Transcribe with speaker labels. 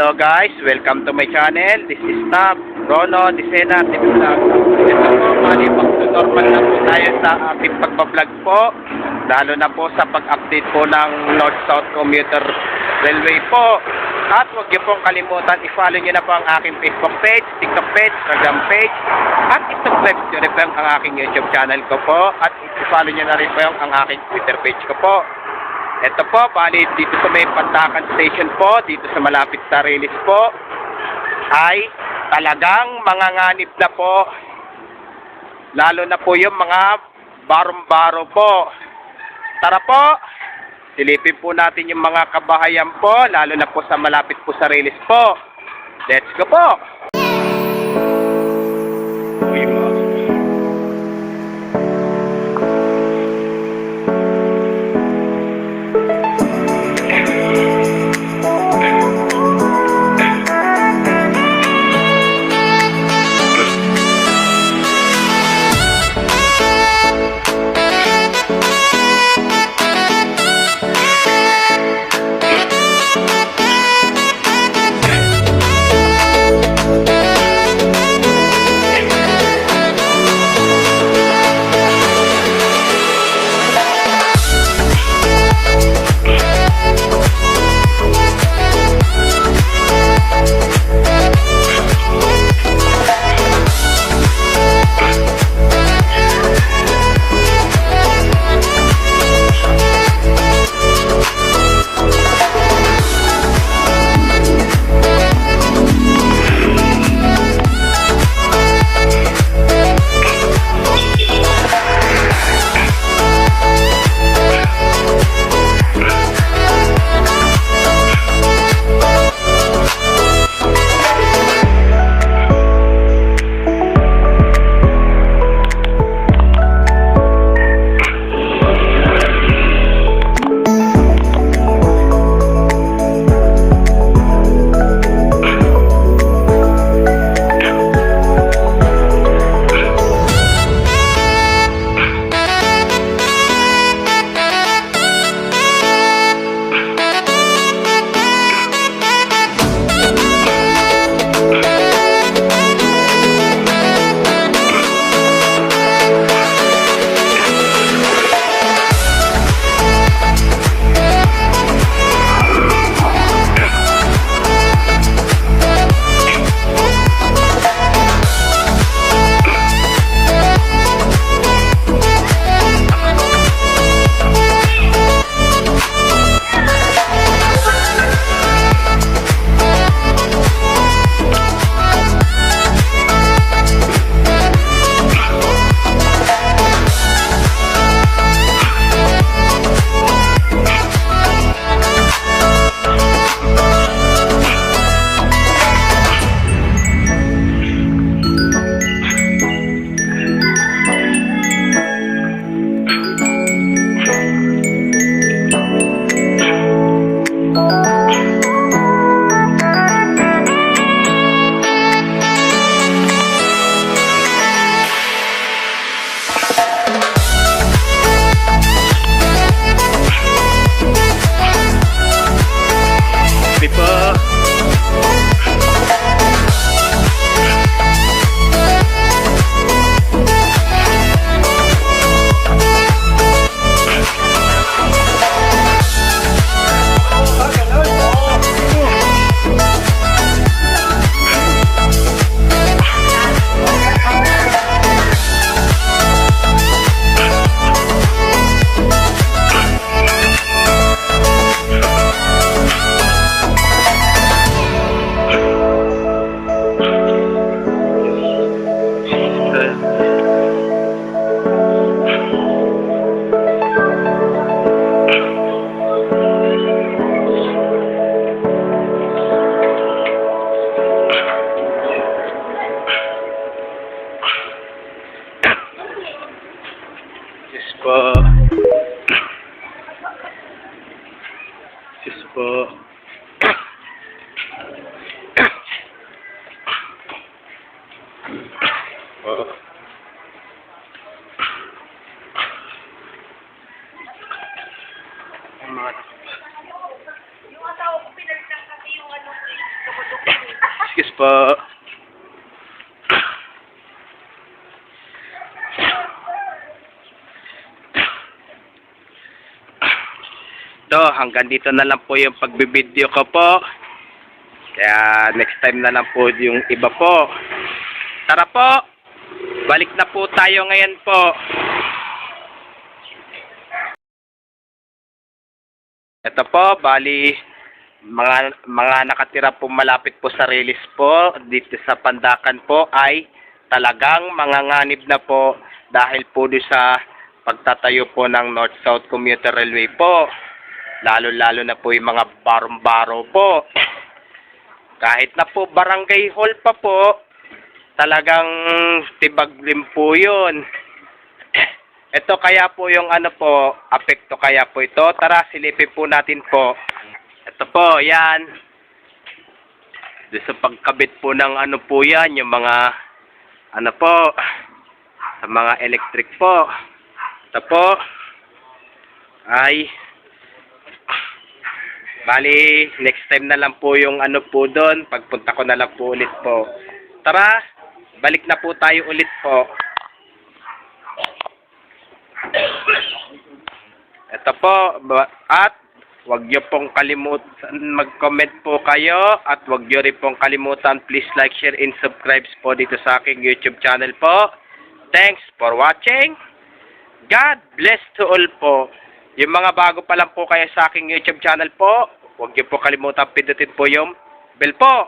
Speaker 1: Hello guys, welcome to my channel. This is Tab, Rono, Disena, TV Vlog. Ito po, mali, normal na po tayo sa ating pagbablog po. Lalo na po sa pag-update po ng North-South Commuter Railway po. At huwag niyo pong kalimutan, i-follow niyo na po ang aking Facebook page, TikTok page, Instagram page. At i-subscribe niyo rin po ang aking YouTube channel ko po. At i-follow niyo na rin po ang aking Twitter page ko po. Ito po, bali dito sa may Pandakan Station po, dito sa malapit sa Release po, ay talagang manganganib na po. Lalo na po yung mga barong-baro po. Tara po, silipin po natin yung mga kabahayan po, lalo na po sa malapit po sa Release po. Let's go po! Sis po. Oh.
Speaker 2: Yung asawa ko pinalitan kasi yung ano,
Speaker 1: Excuse po. Hanggang dito na lang po yung pagbibideo ko po. Kaya next time na lang po yung iba po. Tara po, balik na po tayo ngayon po. Ito po, bali, mga nakatira po malapit po sa release po, dito sa Pandakan po ay talagang manganganib na po dahil po doon sa pagtatayo po ng North-South Commuter Railway po. Lalo-lalo na po yung mga barong-baro po. Kahit na po barangay hall pa po, talagang tibag din po yun. Ito kaya po yung ano po, apekto kaya po ito. Tara, silipin po natin po. Ito po, yan. Doon sa pagkabit po ng ano po yan, yung mga, ano po, sa mga electric po. Ito po, ay, bali, next time na lang po yung ano po doon. Pagpunta ko na lang po ulit po. Tara, balik na po tayo ulit po. Ito po, at wag nyo pong kalimutan mag-comment po kayo at wag nyo rin pong kalimutan please like, share, and subscribe po dito sa aking YouTube channel po. Thanks for watching. God bless to all po. Yung mga bago pa lang po kayo sa aking YouTube channel po, huwag niyo po kalimutan pindutin po yung bell po.